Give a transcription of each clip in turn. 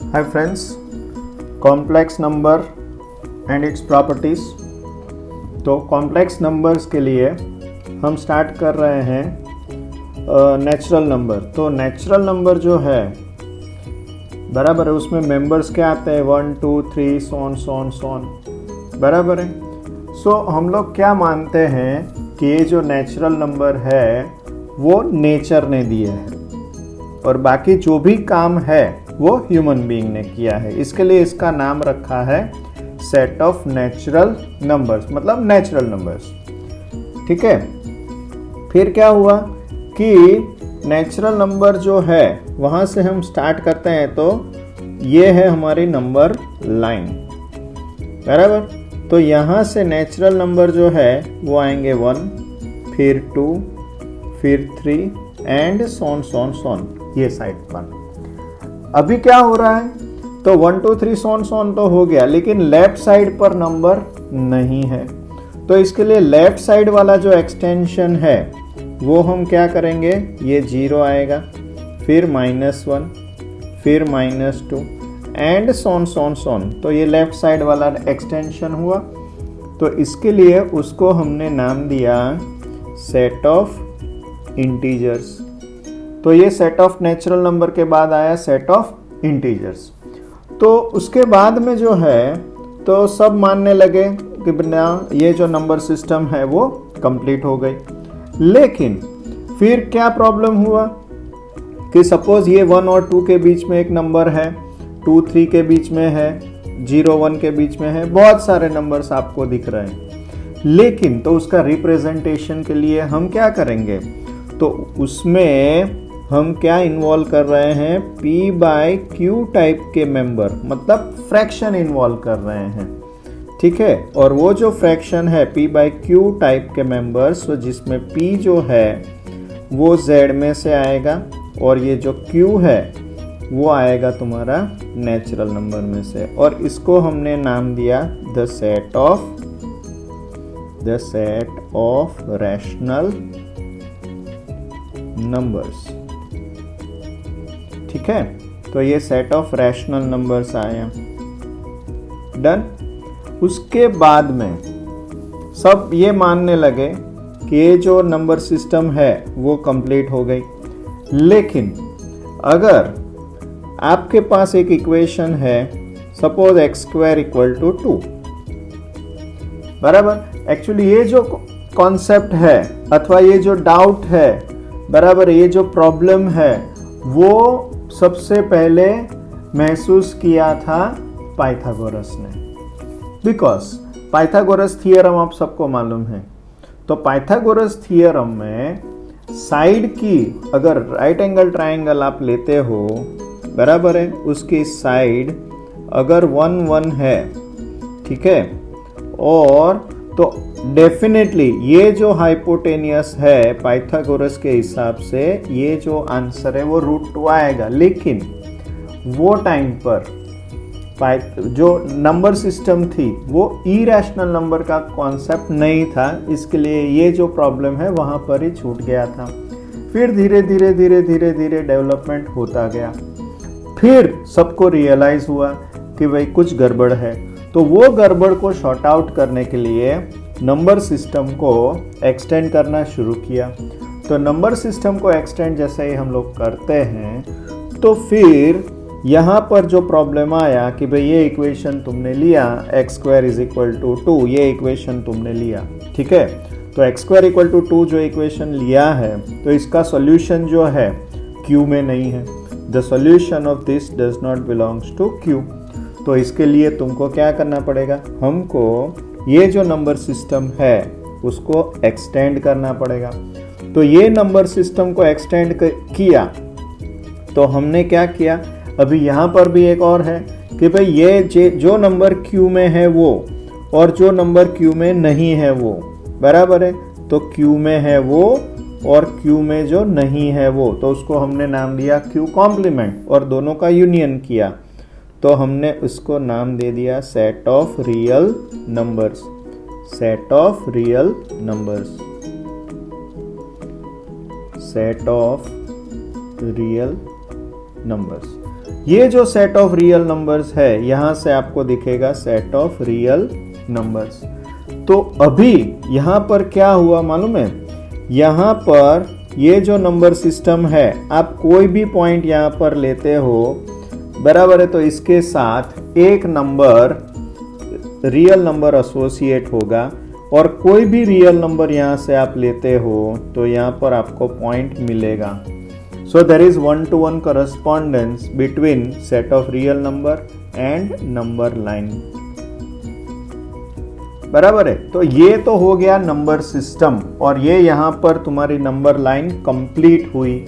Hi friends, complex number and its properties. तो complex numbers के लिए हम स्टार्ट कर रहे हैं नेचुरल नंबर। तो नेचुरल नंबर जो है बराबर है, उसमें मेंबर्स क्या आते हैं 1 2 3 सोन बराबर है। सो हम लोग क्या मानते हैं कि ये जो नेचुरल नंबर है वो नेचर ने दिए है और बाकी जो भी काम है वो ह्यूमन बीइंग ने किया है। इसके लिए इसका नाम रखा है सेट ऑफ नेचुरल नंबर्स, मतलब नेचुरल नंबर्स। ठीक है, फिर क्या हुआ कि नेचुरल नंबर जो है वहां से हम स्टार्ट करते हैं। तो ये है हमारी नंबर लाइन बराबर। तो यहां से नेचुरल नंबर जो है वो आएंगे 1, फिर 2, फिर 3 एंड सोन ये साइड पर। अभी क्या हो रहा है, तो 1 2 3 सोन तो हो गया, लेकिन लेफ्ट साइड पर नंबर नहीं है। तो इसके लिए लेफ्ट साइड वाला जो एक्सटेंशन है वो हम क्या करेंगे, ये 0 आएगा, फिर -1, फिर -2 एंड सोन। तो ये लेफ्ट साइड वाला एक्सटेंशन हुआ। तो इसके लिए उसको हमने नाम दिया सेट ऑफ इंटीजर्स। तो ये सेट ऑफ नेचुरल नंबर के बाद आया सेट ऑफ इंटीजर्स। तो उसके बाद में जो है तो सब मानने लगे कि बिना ये जो नंबर सिस्टम है वो कंप्लीट हो गई। लेकिन फिर क्या प्रॉब्लम हुआ कि सपोज ये 1 और 2 के बीच में एक नंबर है, 2 3 के बीच में है, 0 1 के बीच में है, बहुत सारे नंबर्स आपको दिख रहे हैं। लेकिन तो उसका रिप्रेजेंटेशन के लिए हम क्या करेंगे, तो उसमें हम क्या इन्वॉल्व कर रहे हैं, p/q टाइप के मेंबर, मतलब फ्रैक्शन इन्वॉल्व कर रहे हैं। ठीक है, और वो जो फ्रैक्शन है p/q टाइप के मेंबर्स, तो जिसमें p जो है वो z में से आएगा और ये जो q है वो आएगा तुम्हारा नेचुरल नंबर में से। और इसको हमने नाम दिया the set of rational numbers. ठीक है, तो ये सेट ऑफ रैशनल नंबर्स आया। डन। उसके बाद में सब ये मानने लगे कि ये जो नंबर सिस्टम है वो कंप्लीट हो गई। लेकिन अगर आपके पास एक इक्वेशन है, सपोज x² = 2 बराबर। एक्चुअली ये जो कॉन्सेप्ट है अथवा ये जो डाउट है बराबर, ये जो प्रॉब्लम है वो सबसे पहले महसूस किया था पाइथागोरस ने, बिकॉज पाइथागोरस थियरम आप सबको मालूम है। तो पाइथागोरस थियरम में साइड की अगर राइट एंगल ट्रायंगल आप लेते हो बराबर है, उसकी साइड अगर 1 1 है, ठीक है, और तो डेफिनेटली ये जो हाइपोटेनियस है पाइथागोरस के हिसाब से ये जो आंसर है वो √2 आएगा। लेकिन वो टाइम पर जो नंबर सिस्टम थी वो इरैशनल नंबर का कॉन्सेप्ट नहीं था, इसके लिए ये जो प्रॉब्लम है वहां पर ही छूट गया था। फिर धीरे धीरे डेवलपमेंट होता गया। फिर सबको रियलाइज हुआ कि भाई कुछ गड़बड़ है। तो वो गड़बड़ को शॉर्ट आउट करने के लिए नंबर सिस्टम को एक्सटेंड करना शुरू किया। तो नंबर सिस्टम को एक्सटेंड जैसे ही हम लोग करते हैं तो फिर यहाँ पर जो प्रॉब्लम आया कि भाई ये इक्वेशन तुमने लिया x² = 2, ये इक्वेशन तुमने लिया, ठीक है। तो x² = 2 जो इक्वेशन लिया है तो इसका सॉल्यूशन जो है q में नहीं है। The solution of this does not belongs to q। तो इसके लिए तुमको क्या करना पड़ेगा, हमको ये जो नंबर सिस्टम है उसको एक्सटेंड करना पड़ेगा। तो ये नंबर सिस्टम को एक्सटेंड किया तो हमने क्या किया, अभी यहाँ पर भी एक और है कि भाई ये जो नंबर Q में है वो और जो नंबर Q में नहीं है वो बराबर है। तो Q में है वो और Q में जो नहीं है वो, तो उसको हमने नाम दिया Q कॉम्प्लीमेंट और दोनों का यूनियन किया। तो हमने उसको नाम दे दिया set of real numbers. Set of real numbers, set of real numbers. ये जो सेट ऑफ रियल नंबर्स है यहां से आपको दिखेगा सेट ऑफ रियल नंबर्स। तो अभी यहां पर क्या हुआ मालूम है, यहां पर ये जो नंबर सिस्टम है आप कोई भी पॉइंट यहां पर लेते हो बराबर है, तो इसके साथ एक नंबर रियल नंबर एसोसिएट होगा और कोई भी रियल नंबर यहां से आप लेते हो तो यहां पर आपको पॉइंट मिलेगा। So there is 1-to-1 correspondence between set of real number and number line। बराबर है। तो ये तो हो गया नंबर सिस्टम और ये यहां पर तुम्हारी नंबर लाइन कंप्लीट हुई।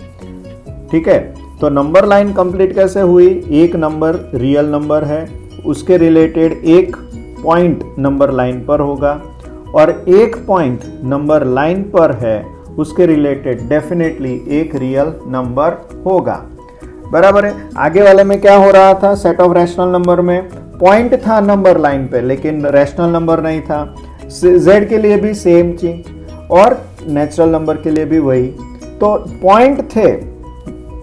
ठीक है, तो नंबर लाइन कंप्लीट कैसे हुई, एक नंबर रियल नंबर है उसके रिलेटेड एक पॉइंट नंबर लाइन पर होगा और एक पॉइंट नंबर लाइन पर है उसके रिलेटेड डेफिनेटली एक रियल नंबर होगा। बराबर है। आगे वाले में क्या हो रहा था, सेट ऑफ रैशनल नंबर में पॉइंट था नंबर लाइन पे लेकिन रैशनल नंबर नहीं था। z के लिए भी सेम चीज और नेचुरल नंबर के लिए भी वही। तो पॉइंट थे,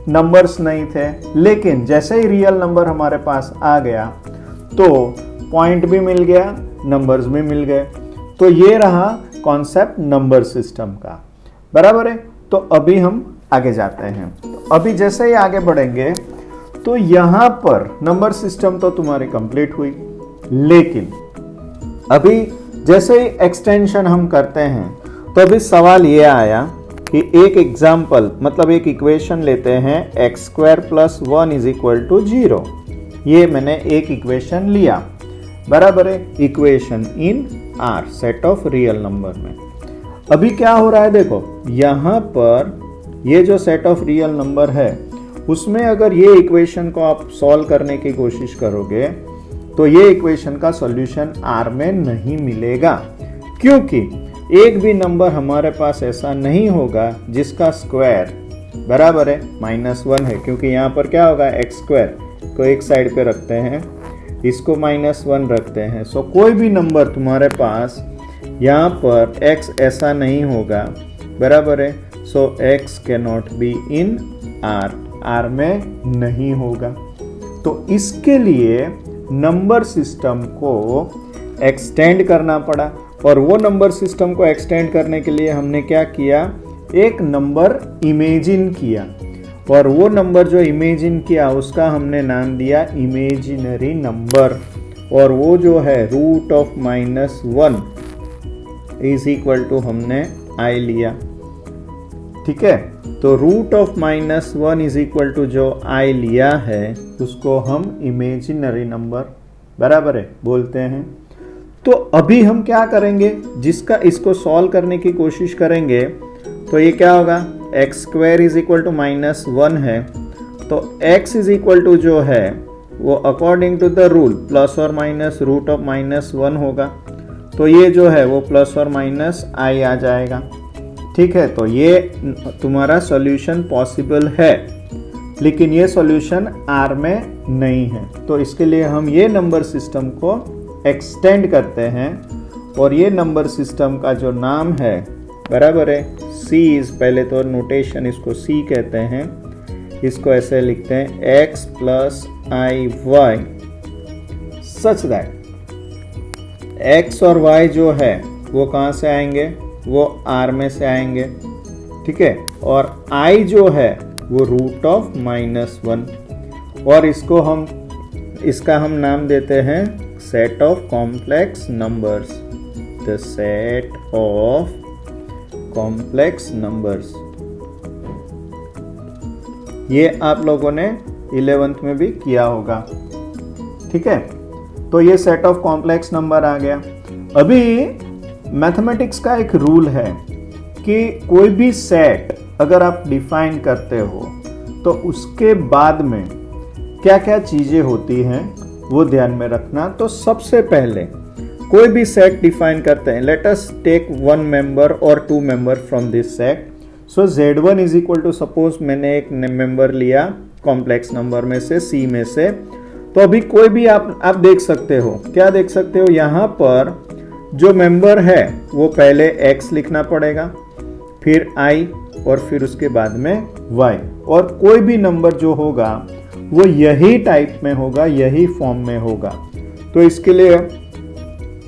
नंबर्स नहीं थे, लेकिन जैसे ही रियल नंबर हमारे पास आ गया तो पॉइंट भी मिल गया, नंबर्स भी मिल गए। तो ये रहा कॉन्सेप्ट नंबर सिस्टम का। बराबर है। तो अभी हम आगे जाते हैं। तो अभी जैसे ही आगे बढ़ेंगे तो यहां पर नंबर सिस्टम तो तुम्हारी कंप्लीट हुई, लेकिन अभी जैसे ही एक्सटेंशन हम करते हैं तो अभी सवाल ये आया कि एक एग्जाम्पल मतलब एक इक्वेशन लेते हैं x² + 1 = 0। ये मैंने एक इक्वेशन लिया। बराबर है, equation in R set of real number में। अभी क्या हो रहा है देखो, यहां पर ये जो सेट ऑफ रियल नंबर है उसमें अगर ये इक्वेशन को आप सॉल्व करने की कोशिश करोगे तो ये इक्वेशन का सॉल्यूशन R में नहीं मिलेगा, क्योंकि एक भी नंबर हमारे पास ऐसा नहीं होगा जिसका स्क्वायर बराबर है -1 है, क्योंकि यहाँ पर क्या होगा x² को एक साइड पे रखते हैं, इसको -1 रखते हैं। सो कोई भी नंबर तुम्हारे पास यहाँ पर x ऐसा नहीं होगा। बराबर है। सो x cannot be in R में नहीं होगा। तो इसके लिए नंबर सिस्टम को एक्सटेंड करना पड़ा और वो नंबर सिस्टम को एक्सटेंड करने के लिए हमने क्या किया, एक नंबर इमेजिन किया और वो नंबर जो इमेजिन किया उसका हमने नाम दिया इमेजिनरी नंबर। और वो जो है √(-1) = हमने I लिया। ठीक है, तो √(-1) = जो I लिया है उसको हम इमेजिनरी नंबर बराबर है बोलते हैं। तो अभी हम क्या करेंगे, जिसका इसको सॉल्व करने की कोशिश करेंगे तो ये क्या होगा, x² = -1 है तो x जो है वो अकॉर्डिंग टू द रूल ± √(-1) होगा। तो ये जो है वो ±I आ जाएगा। ठीक है, तो ये तुम्हारा सॉल्यूशन पॉसिबल है, लेकिन ये सॉल्यूशन R में नहीं है। तो इसके लिए हम ये नंबर सिस्टम को एक्सटेंड करते हैं और ये नंबर सिस्टम का जो नाम है बराबर है C पहले तो नोटेशन इसको C कहते हैं, इसको ऐसे लिखते हैं x + iy such that x और y जो है वो कहाँ से आएंगे, वो R में से आएंगे। ठीक है, और I जो है वो √(-1) और इसका हम नाम देते हैं set of complex numbers, the set of complex numbers. ये आप लोगों ने 11th में भी किया होगा। ठीक है, तो ये सेट ऑफ कॉम्प्लेक्स नंबर आ गया। अभी मैथमेटिक्स का एक रूल है कि कोई भी सेट अगर आप डिफाइन करते हो तो उसके बाद में क्या क्या चीजें होती हैं वो ध्यान में रखना। तो सबसे पहले कोई भी सेट डिफाइन करते हैं, लेट अस टेक 1 मेंबर और 2 member from this set. So Z1 = suppose मैंने एक मेंबर लिया कॉम्प्लेक्स नंबर में से, C में से। तो अभी कोई भी आप देख सकते हो, क्या देख सकते हो, यहाँ पर जो मेंबर है वो पहले x लिखना पड़ेगा, फिर I और फिर उसके बाद में y। और कोई भी नंबर जो होगा वो यही टाइप में होगा, यही फॉर्म में होगा। तो इसके लिए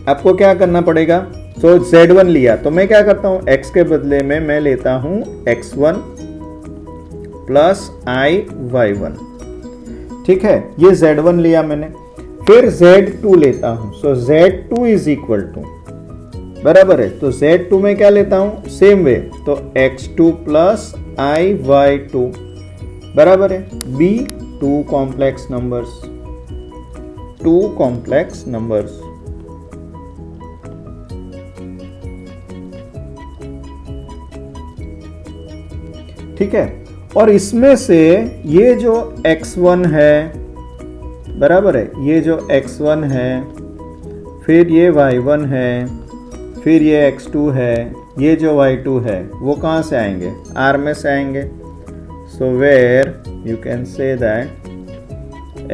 आपको क्या करना पड़ेगा, तो z1 लिया तो मैं क्या करता हूं, x के बदले में मैं लेता हूं x1 प्लस y1। ठीक है, ये z1 लिया मैंने। फिर z2 लेता हूं, सो z2 इज इक्वल टू, बराबर है, तो z2 में क्या लेता हूं, सेम वे, तो x2 प्लस y2 बराबर है b, two complex numbers, two complex numbers. ठीक है, और इसमें से ये जो x1 है, बराबर है, ये जो x1 है, फिर ये y1 है, फिर ये x2 है, ये जो y2 है, वो कहाँ से आएंगे, R में से आएंगे। So where you can say that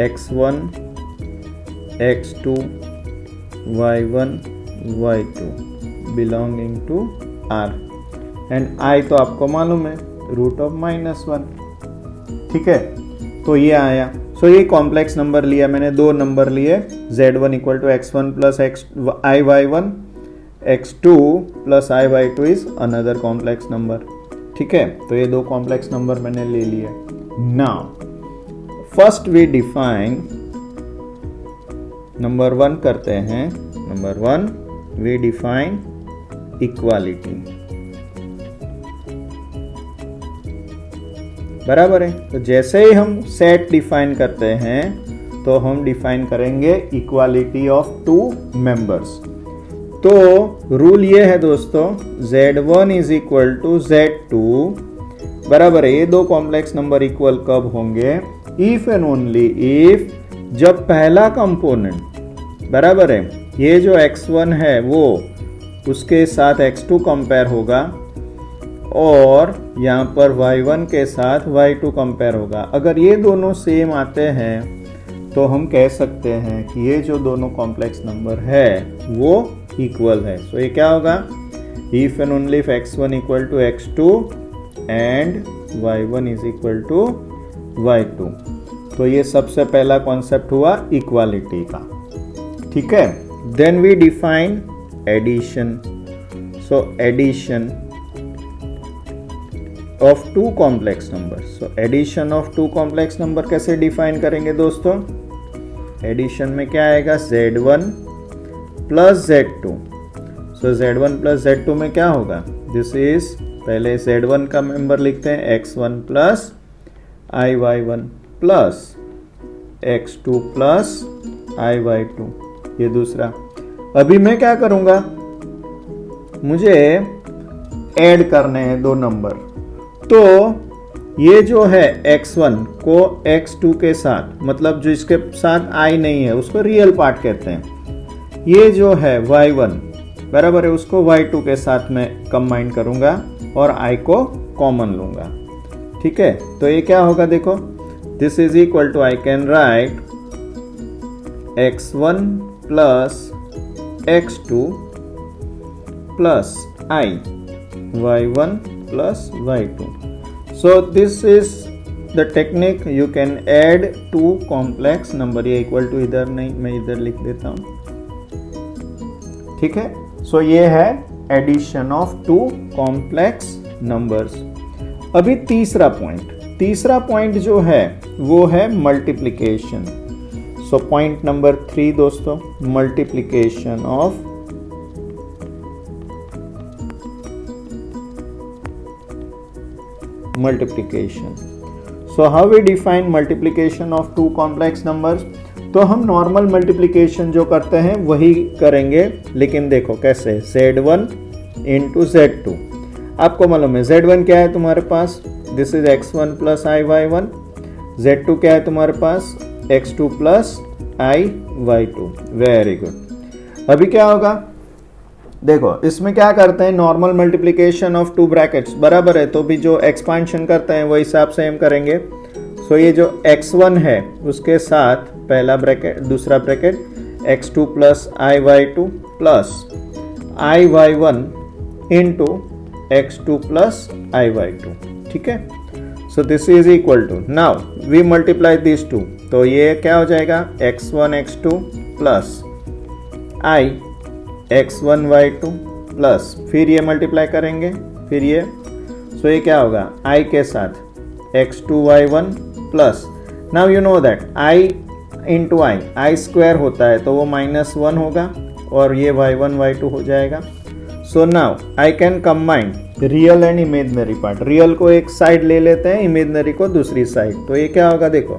x1, x2, y1, y2 belonging to R, and I तो आपको मालूम है रूट ऑफ -1। ठीक है, तो ये आया। सो ये कॉम्प्लेक्स नंबर लिया मैंने, दो नंबर लिए, z1 equal to x1 plus y1, x2 plus y2 is another complex number. ठीक है, तो ये दो कॉम्प्लेक्स नंबर मैंने ले लिए। Now first we define, number 1 करते हैं। नंबर 1 वी डिफाइन इक्वालिटी, बराबर है। तो जैसे ही हम सेट डिफाइन करते हैं तो हम डिफाइन करेंगे इक्वालिटी ऑफ टू मेंबर्स। तो रूल ये है दोस्तों, z1 is equal to z2, बराबर है। ये दो कॉम्प्लेक्स नंबर इक्वल कब होंगे, इफ एंड ओनली इफ, जब पहला कंपोनेंट, बराबर है, ये जो x1 है वो उसके साथ x2 कंपेयर होगा, और यहाँ पर y1 के साथ y2 कंपेयर होगा। अगर ये दोनों सेम आते हैं तो हम कह सकते हैं कि ये जो दोनों कॉम्प्लेक्स नंबर है वो इक्वल है। सो ये क्या होगा, if and only if x1 equal to x2 and y1 is equal to y2। तो ये सबसे पहला कॉन्सेप्ट हुआ इक्वालिटी का। ठीक है, then we define addition. So addition of two complex number. So addition of two complex number कैसे define करेंगे दोस्तों, एडिशन में क्या आएगा, z1 प्लस z2। सो z1 प्लस z2 में क्या होगा, दिस इज, पहले z1 का मेंबर लिखते हैं, x1 plus y1 plus x2 plus y2, ये दूसरा। अभी मैं क्या करूंगा, मुझे ऐड करने हैं दो नंबर। तो ये जो है x1 को x2 के साथ, मतलब जो इसके साथ i नहीं है उसको रियल पार्ट कहते हैं। ये जो है y1, बराबर है, उसको y2 के साथ में कंबाइन करूंगा और i को कॉमन लूंगा। ठीक है, तो ये क्या होगा, देखो, this is equal to, I can write x1 plus x2 plus i, y1 plus y2. So this is the technique, you can add two complex number। ये इक्वल टू इधर नहीं, मैं इधर लिख देता हूं। ठीक है, सो ये है addition of two complex numbers. अभी तीसरा पॉइंट जो है वो है मल्टीप्लिकेशन। सो पॉइंट नंबर 3 दोस्तों, multiplication of multiplication. So how we define multiplication of two complex numbers? तो हम नॉर्मल मल्टीप्लिकेशन जो करते हैं वही करेंगे, लेकिन देखो कैसे, z1 इंटू z2। आपको मालूम है z1 क्या है तुम्हारे पास, this is x1 plus y1, z2 क्या है तुम्हारे पास, x2 plus y2। Very good. अभी क्या होगा, देखो इसमें क्या करते हैं, normal multiplication of to brackets, बराबर है, तो भी जो एक्सपांशन करते हैं वही हिसाब से हम करेंगे। सो ये जो x1 है उसके साथ पहला ब्रैकेट, दूसरा bracket x2 plus y2 plus y1 into x2 plus y2। ठीक है, so this is equal to, now we multiply this two, तो ये क्या हो जाएगा x1 x2 plus i x1 y2 plus, फिर ये मल्टीप्लाई करेंगे, फिर ये, सो ये क्या होगा i के साथ x2 y1 plus, now you know that i into I square होता है तो वो -1 होगा और ये y1 y2 हो जाएगा. So now I can combine real and imaginary part. Real को एक साइड ले लेते हैं, इमेजनरी को दूसरी साइड. तो ये क्या होगा देखो,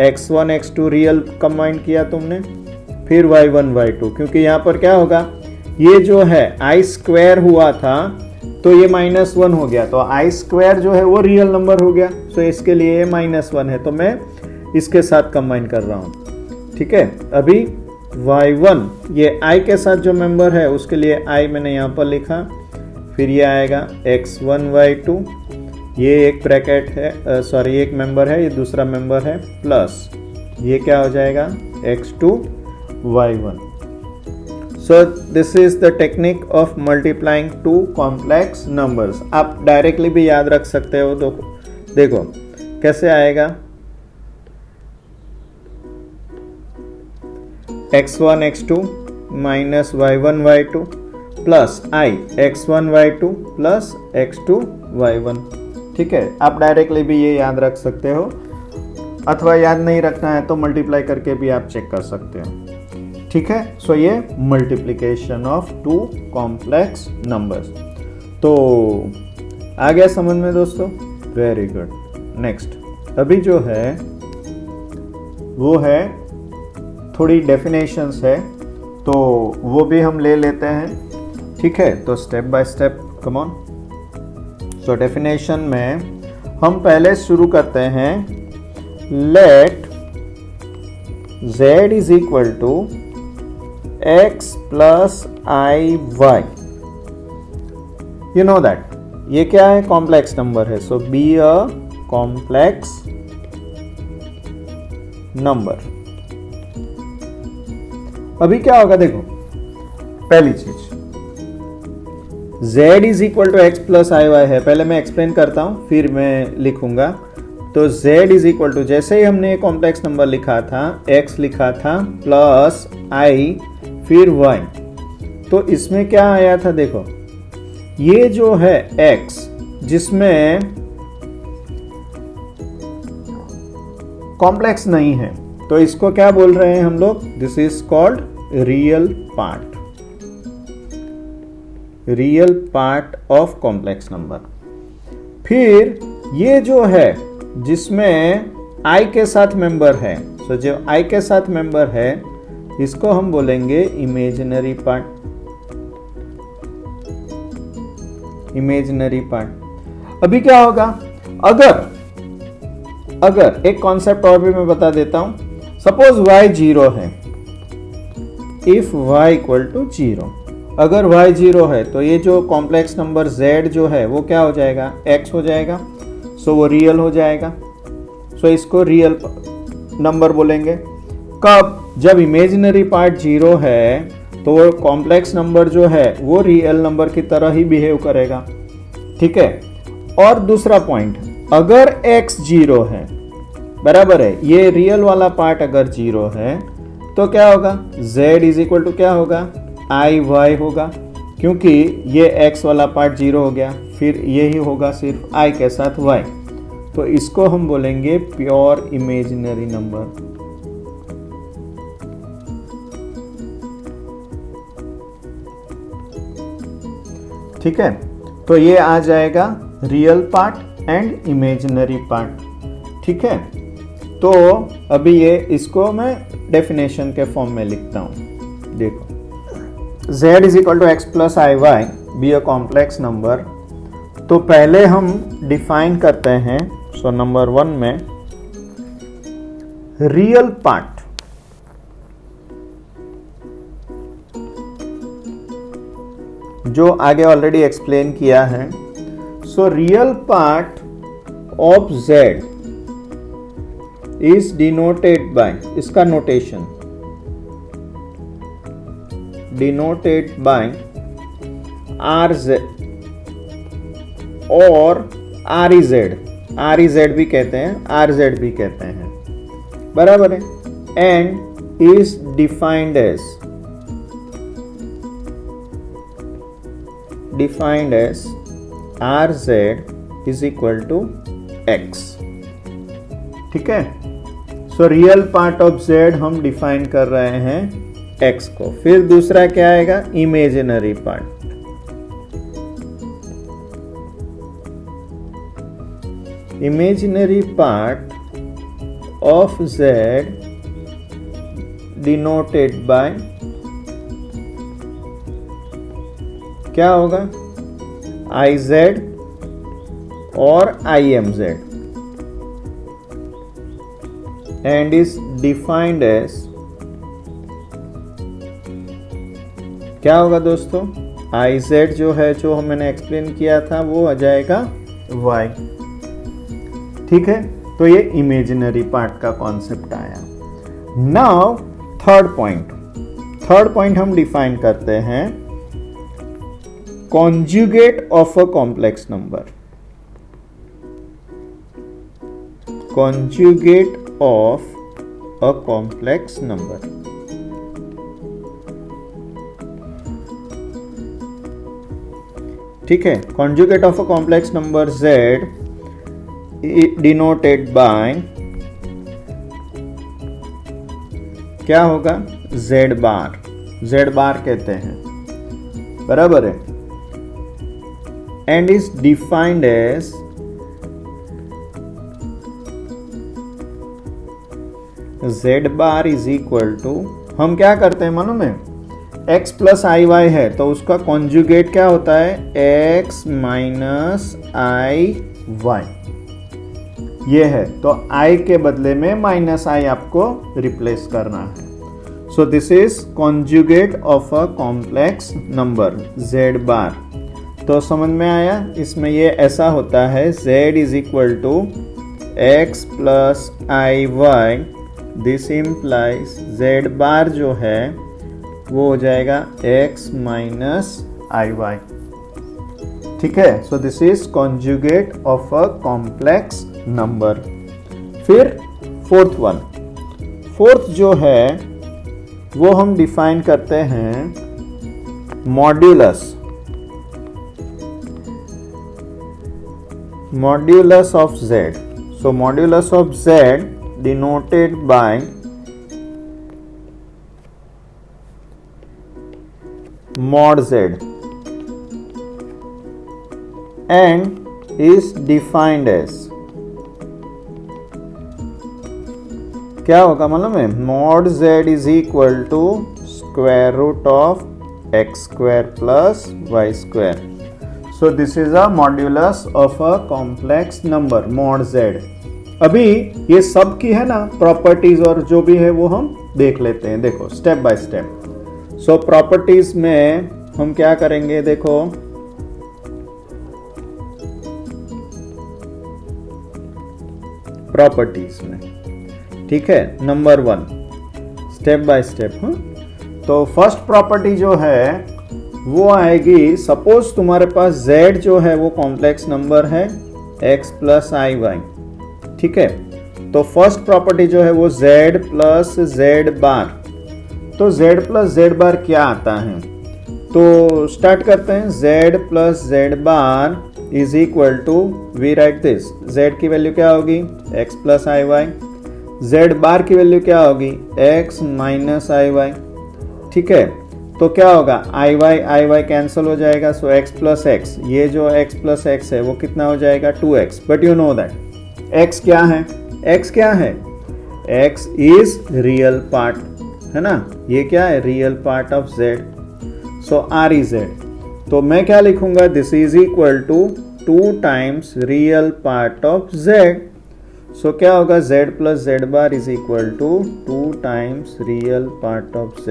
x1 x2 रियल कंबाइन किया तुमने, फिर y1 y2, क्योंकि यहाँ पर क्या होगा, ये जो है आई स्क्वायर हुआ था तो ये -1 हो गया, तो आई स्क्वायर जो है वो रियल नंबर हो गया. सो इसके लिए ये -1 है तो मैं इसके साथ कंबाइन कर रहा हूँ. ठीक है, अभी y1 ये i के साथ जो मेंबर है उसके लिए i मैंने यहाँ पर लिखा, फिर ये आएगा x1 y2, ये एक ब्रैकेट है, सॉरी एक मेंबर है, ये दूसरा मेंबर है, प्लस ये क्या हो जाएगा x2 y1. So this is the technique of multiplying to complex numbers. आप डायरेक्टली भी याद रख सकते हो. तो देखो कैसे आएगा, x1 x2 minus y1 y2 plus i x1 y2 plus x2 y1. ठीक है, आप डायरेक्टली भी ये याद रख सकते हो, अथवा याद नहीं रखना है तो मल्टीप्लाई करके भी आप चेक कर सकते हो. ठीक है, सो ये multiplication of two complex numbers. तो आ गया समझ में दोस्तों, वेरी गुड. नेक्स्ट अभी जो है वो है थोड़ी डेफिनेशंस है, तो वो भी हम ले लेते हैं. ठीक है, तो step by step come on. So definition में हम पहले शुरू करते हैं, let z is equal to x plus i y. You know that ये क्या है, कॉम्प्लेक्स नंबर है. So be a complex number. अभी क्या होगा देखो, पहली चीज z is equal to x plus i y है. पहले मैं एक्सप्लेन करता हूं फिर मैं लिखूंगा. तो z इज इक्वल टू, जैसे ही हमने कॉम्प्लेक्स नंबर लिखा था, x लिखा था प्लस i फिर y, तो इसमें क्या आया था देखो, ये जो है x जिसमें कॉम्प्लेक्स नहीं है तो इसको क्या बोल रहे हैं हम लोग, this is called real part. Real part of complex number. फिर ये जो है जिसमें i के साथ मेंबर है, सो जो i के साथ मेंबर है इसको हम बोलेंगे इमेजिनरी पार्ट. Imaginary part. अभी क्या होगा, अगर एक कॉन्सेप्ट और भी मैं बता देता हूं. सपोज y 0 है, इफ y इक्वल टू 0, अगर y 0 है तो ये जो कॉम्प्लेक्स नंबर z जो है वो क्या हो जाएगा, x हो जाएगा. सो वो रियल हो जाएगा. सो इसको रियल नंबर बोलेंगे. कब, जब इमेजिनरी पार्ट 0 है तो वो कॉम्प्लेक्स नंबर जो है वो रियल नंबर की तरह ही बिहेव करेगा. ठीक है, और दूसरा पॉइंट, अगर x 0 है, बराबर है, ये रियल वाला पार्ट अगर 0 है तो क्या होगा, z इज इक्वल टू क्या होगा, आई वाई होगा, क्योंकि ये x वाला पार्ट 0 हो गया. फिर यही होगा सिर्फ i के साथ y. तो इसको हम बोलेंगे प्योर इमेजिनरी नंबर. ठीक है, तो ये आ जाएगा real part and imaginary part. ठीक है, तो अभी ये इसको मैं डेफिनेशन के फॉर्म में लिखता हूं. देखो, z is equal to x plus i y be a complex number. तो पहले हम डिफाइन करते हैं. सो नंबर 1 में रियल पार्ट, जो आगे ऑलरेडी एक्सप्लेन किया है. So real part of z is denoted by, इसका notation denoted by R z और R E Z. R E Z भी कहते हैं, आर जेड भी कहते हैं, बराबर है। And is defined as R z is equal to x. ठीक है, so real part of z हम डिफाइन कर रहे हैं एक्स को। फिर दूसरा क्या आएगा, imaginary part. Imaginary part of z denoted by क्या होगा, आई जेड और I m z, and is defined as क्या होगा दोस्तों, आई जेड जो है, जो मैंने एक्सप्लेन किया था, वो आ जाएगा वाई। ठीक है, तो ये इमेजिनरी पार्ट का कॉन्सेप्ट आया। नाउ थर्ड पॉइंट हम डिफाइन करते हैं conjugate of a complex number. Conjugate of a complex number. ठीक है, conjugate of a complex number z denoted by क्या होगा, z बार कहते हैं, बराबर है। And is defined as z bar is equal to, हम क्या करते हैं मालूम है, x प्लस आई वाई है तो उसका कॉन्जुगेट क्या होता है, x माइनस आई वाई। ये है, तो i के बदले में माइनस आई आपको रिप्लेस करना है। So this is conjugate of a complex number z बार। तो समझ में आया, इसमें ये ऐसा होता है z is equal to x plus i y. This implies z bar जो है वो हो जाएगा x माइनस आई वाई। ठीक है, so this is conjugate of a complex number. फिर फोर्थ जो है वो हम डिफाइन करते हैं modulus of z। So modulus of z denoted bye mod z and is defined as क्या होगा मालूम है, mod z is equal to square root of x square plus Y square. So this is a modulus of a complex number mod z। अभी ये सब की है ना प्रॉपर्टीज और जो भी है वो हम देख लेते हैं, देखो step by step. So properties में हम क्या करेंगे, देखो प्रॉपर्टीज में, ठीक है, नंबर 1 स्टेप बाय स्टेप। तो फर्स्ट प्रॉपर्टी जो है वो आएगी, सपोज तुम्हारे पास z जो है वो कॉम्प्लेक्स नंबर है x प्लस आई वाई। ठीक है, तो फर्स्ट प्रॉपर्टी जो है वो z प्लस जेड बार। तो z प्लस जेड बार क्या आता है, तो स्टार्ट करते हैं। z plus Z bar is equal to, we write this, z की वैल्यू क्या होगी, x plus i y, z bar की वैल्यू क्या होगी, x माइनस आई वाई। ठीक है, तो क्या होगा, आई वाई कैंसिल हो जाएगा, सो x प्लस एक्स, ये जो x प्लस एक्स है वो कितना हो जाएगा, 2x। But you know that x क्या है, x क्या है, x इज रियल पार्ट, है ना, ये क्या है, real part of z। So r is z, तो मैं क्या लिखूंगा, this is equal to 2 times real part of z। So क्या होगा, z plus Z bar is equal to 2 times real part of z।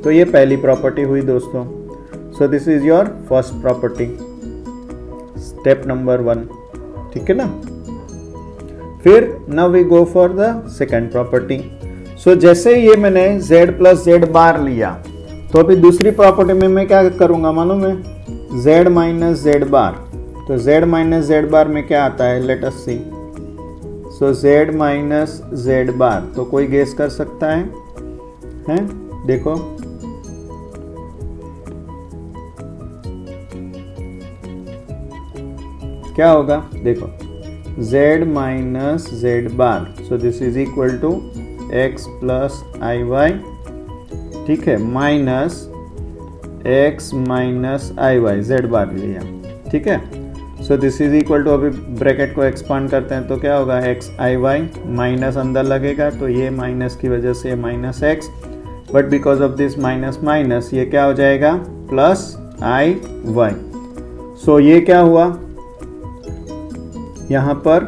तो ये पहली प्रॉपर्टी हुई दोस्तों। So this is your first property, step number 1। ठीक है ना। फिर now we go for the second property. So जैसे ये मैंने z प्लस जेड बार लिया, तो अभी दूसरी प्रॉपर्टी में मैं क्या करूंगा मालूम है, z माइनस जेड बार। तो z माइनस जेड बार में क्या आता है, लेट अस सी, सो z माइनस z बार, तो कोई गेस कर सकता है? हैं? देखो क्या होगा, देखो z minus z bar, so this is equal to x plus i y, ठीक है, minus x minus i y, z bar लिया, ठीक है। So this is equal to, अभी ब्रैकेट को एक्सपांड करते हैं तो क्या होगा, x आई वाई, माइनस अंदर लगेगा तो ये माइनस की वजह से minus x, but because of this minus minus ये क्या हो जाएगा, प्लस आई वाई। सो ये क्या हुआ, यहाँ पर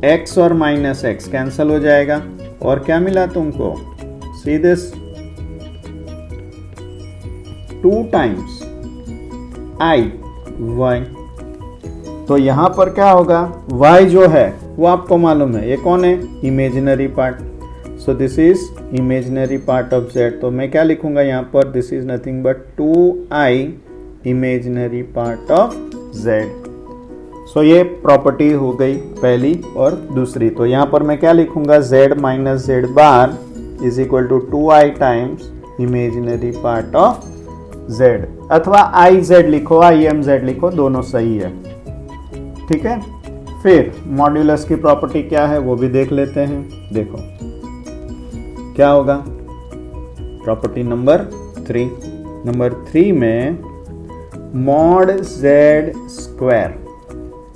x और माइनस x कैंसल हो जाएगा, और क्या मिला तुमको, see this 2 times i y. तो यहां पर क्या होगा, y जो है वो आपको मालूम है, ये कौन है, imaginary part, so this is imaginary part of z। तो मैं क्या लिखूंगा यहाँ पर, this is nothing but 2i imaginary part of z। सो ये प्रॉपर्टी हो गई पहली और दूसरी। तो यहाँ पर मैं क्या लिखूंगा, z minus z bar is equal to 2i times imaginary part of z, अथवा iz लिखो, imz लिखो, दोनों सही है, ठीक है। फिर मॉड्यूलस की प्रॉपर्टी क्या है वो भी देख लेते हैं। देखो क्या होगा, प्रॉपर्टी नंबर 3 में मॉड z स्क्वायर,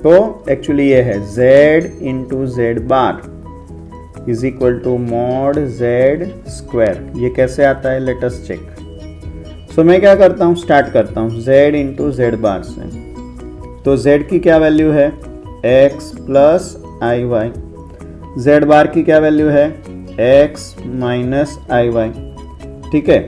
तो एक्चुअली ये है z into z bar is equal to mod z square. ये कैसे आता है, लेट अस चेक। सो मैं क्या करता हूँ, स्टार्ट करता हूँ z इंटू z बार से। तो z की क्या वैल्यू है, x plus i y, z bar की क्या वैल्यू है, x माइनस आई वाई, ठीक है।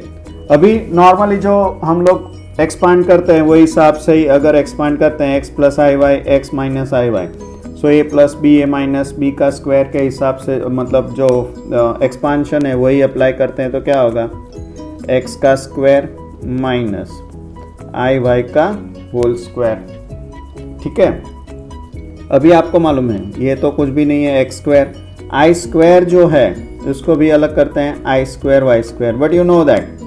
अभी नॉर्मली जो हम लोग एक्सपांड करते हैं वही हिसाब से ही अगर एक्सपांड करते हैं x plus i y, x minus i y, so a plus b, a minus b का स्क्वायर के हिसाब से, मतलब जो एक्सपांशन है वही अप्लाई करते हैं, तो क्या होगा, x का स्क्वायर माइनस आई वाई का होल स्क्वायर, ठीक है। अभी आपको मालूम है ये तो कुछ भी नहीं है, x स्क्वायर, आई स्क्वायर जो है उसको भी अलग करते हैं, I square Y square, but you know that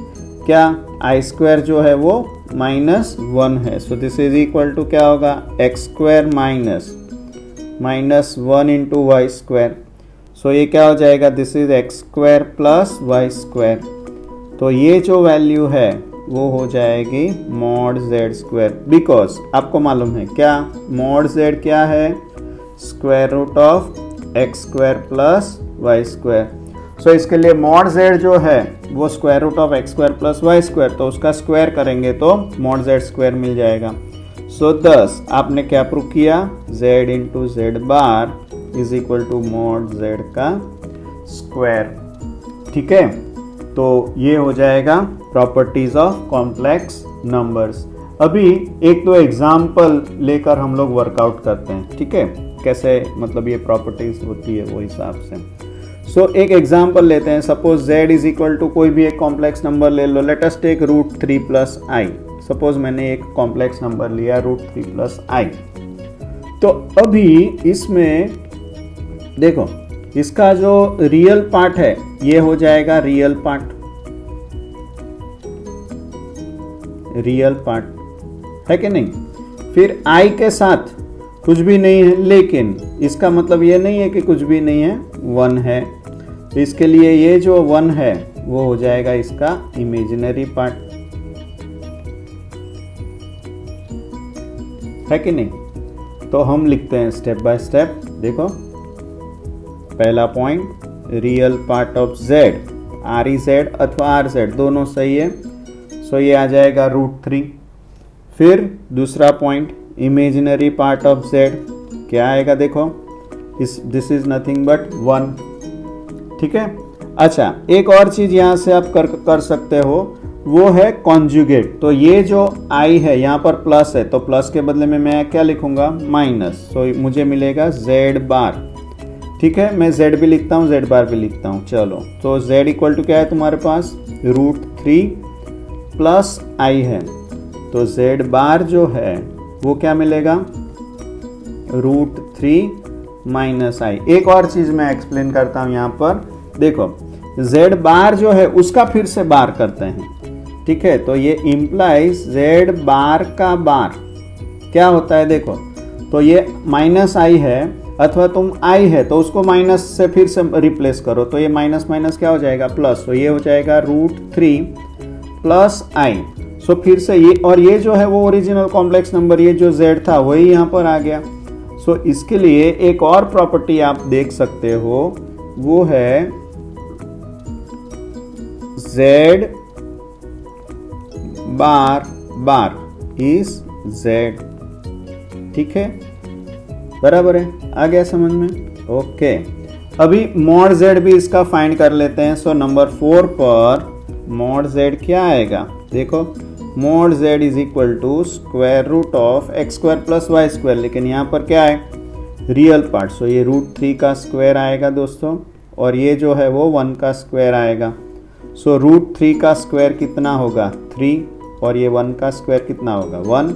क्या, आई स्क्वायर जो है वो -1 है। So this is equal to क्या होगा, X square minus 1 into Y square. So ये क्या हो जाएगा, this is X square plus Y square. तो ये जो वैल्यू है वो हो जाएगी मॉड z स्क्वायर, बिकॉज आपको मालूम है क्या, मॉड z क्या है, square root of x square plus Y square. So इसके लिए मॉड z जो है वो square root of x square plus Y square, तो उसका स्क्वायर करेंगे तो मॉड z स्क्वायर मिल जाएगा। सो thus आपने क्या प्रूव किया, z into z bar is equal to mod z का स्क्वायर, ठीक है। तो ये हो जाएगा प्रॉपर्टीज ऑफ कॉम्प्लेक्स नंबर्स। अभी एक दो एग्जाम्पल लेकर हम लोग वर्कआउट करते हैं, ठीक है, कैसे मतलब ये प्रॉपर्टीज होती है वो हिसाब से। सो एक एग्जाम्पल लेते हैं, suppose z is equal to कोई भी एक कॉम्प्लेक्स नंबर ले लो, let us take √3 plus i. Suppose मैंने एक कॉम्प्लेक्स नंबर लिया √3 प्लस आई। तो अभी इसमें देखो इसका जो रियल पार्ट है ये हो जाएगा रियल पार्ट, है कि नहीं। फिर i के साथ कुछ भी नहीं है, लेकिन इसका मतलब ये नहीं है कि कुछ भी नहीं है, 1 है। तो इसके लिए ये जो 1 है वो हो जाएगा इसका इमेजिनरी पार्ट, है कि नहीं। तो हम लिखते हैं स्टेप बाय स्टेप। देखो पहला point, real part of z, REZ अथवा RZ दोनों सही है, सो ये आ जाएगा √3। फिर दूसरा point, imaginary part of z क्या आएगा, देखो दिस इज नथिंग बट 1, ठीक है। अच्छा एक और चीज यहाँ से आप कर सकते हो, वो है कॉन्जुगेट। तो ये जो i है यहाँ पर प्लस है, तो प्लस के बदले में मैं क्या लिखूंगा, माइनस। तो मुझे मिलेगा z बार, ठीक है। मैं z भी लिखता हूँ, z बार भी लिखता हूँ, चलो। तो z इक्वल टू क्या है तुम्हारे पास, √3 प्लस i है, तो z बार जो है वो क्या मिलेगा, √3 माइनस आई। एक और चीज मैं एक्सप्लेन करता हूं यहाँ पर, देखो z बार जो है उसका फिर से बार करते हैं, ठीक है। तो ये इम्प्लाइज z बार का बार क्या होता है, देखो तो ये माइनस आई है अथवा तुम आई है तो उसको माइनस से फिर से रिप्लेस करो, तो ये माइनस माइनस क्या हो जाएगा प्लस, तो ये हो जाएगा √3 प्लस आई। सो फिर से ये, और ये जो है वो ओरिजिनल कॉम्प्लेक्स नंबर, ये जो z था वही यहाँ पर आ गया। सो इसके लिए एक और प्रॉपर्टी आप देख सकते हो, वो है z bar bar is z, ठीक है, बराबर है, आ गया समझ में, ओके। अभी मॉड z भी इसका फाइंड कर लेते हैं। सो नंबर 4 पर मॉड z क्या आएगा, देखो mod z is equal to square root of x square plus Y square, लेकिन यहाँ पर क्या है रियल पार्ट, सो ये √3 का स्क्वायर आएगा दोस्तों, और ये जो है वो 1 का स्क्वायर आएगा। सो √3 का स्क्वायर कितना होगा 3, और ये 1 का स्क्वायर कितना होगा 1,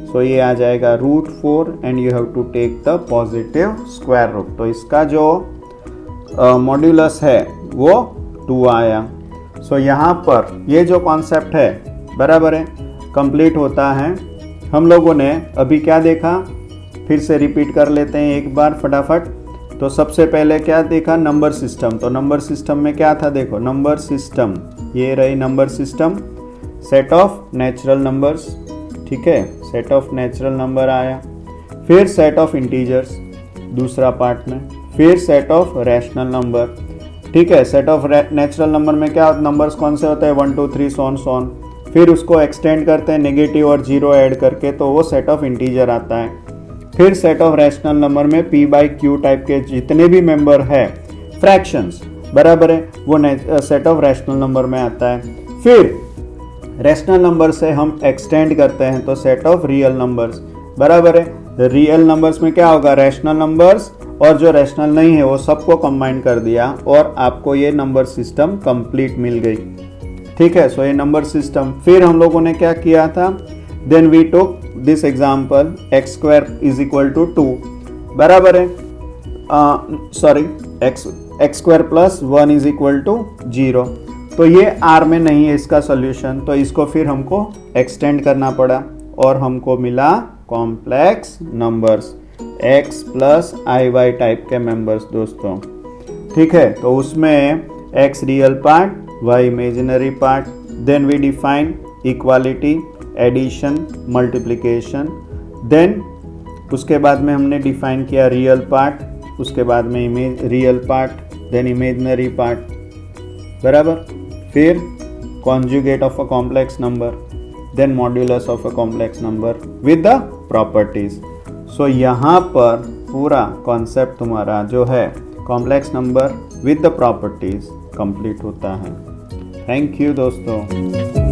सो ये आ जाएगा √4 and you have to take the positive square root. तो इसका जो मॉड्यूलस है वो 2 आया। सो यहाँ पर ये जो कॉन्सेप्ट है बराबर है, कंप्लीट होता है। हम लोगों ने अभी क्या देखा, फिर से रिपीट कर लेते हैं एक बार फटाफट। तो सबसे पहले क्या देखा, नंबर सिस्टम। तो नंबर सिस्टम में क्या था, देखो नंबर सिस्टम, ये रही number system, set of natural numbers, ठीक है, सेट ऑफ नेचुरल नंबर आया, फिर सेट ऑफ इंटीजर्स दूसरा पार्ट में, फिर सेट ऑफ रैशनल नंबर, ठीक है। सेट ऑफ नेचुरल नंबर में क्या नंबर्स कौन से होते हैं 1 2 3 सोन, फिर उसको एक्सटेंड करते हैं नेगेटिव और 0 ऐड करके, तो वो सेट ऑफ इंटीजर आता है। फिर सेट ऑफ रैशनल नंबर में p/q टाइप के जितने भी मेंबर है फ्रैक्शंस, बराबर है, वो सेट ऑफ रैशनल नंबर में आता है। फिर रैशनल नंबर से हम एक्सटेंड करते हैं तो सेट ऑफ रियल नंबर्स, बराबर है। रियल नंबर्स में क्या होगा, रैशनल नंबर्स और जो रैशनल नहीं है वो सबको कंबाइन कर दिया और आपको ये नंबर सिस्टम कंप्लीट मिल गई, ठीक है। सो ये नंबर सिस्टम। फिर हम लोगों ने क्या किया था, then we took this example x square is equal to 2, बराबर है, sorry x square plus 1 is equal to 0। तो ये R में नहीं है इसका सोल्यूशन, तो इसको फिर हमको एक्सटेंड करना पड़ा और हमको मिला complex numbers x plus IY type के मेंबर्स दोस्तों, ठीक है। तो उसमें x real part, y imaginary part, then we define equality, addition, multiplication, then उसके बाद में हमने डिफाइन किया रियल पार्ट, उसके बाद में real part, then imaginary part, बराबर। फिर conjugate of a complex number, then modulus of a complex number with the properties. सो यहाँ पर पूरा कॉन्सेप्ट तुम्हारा जो है complex number with the properties complete होता है। थैंक यू दोस्तों।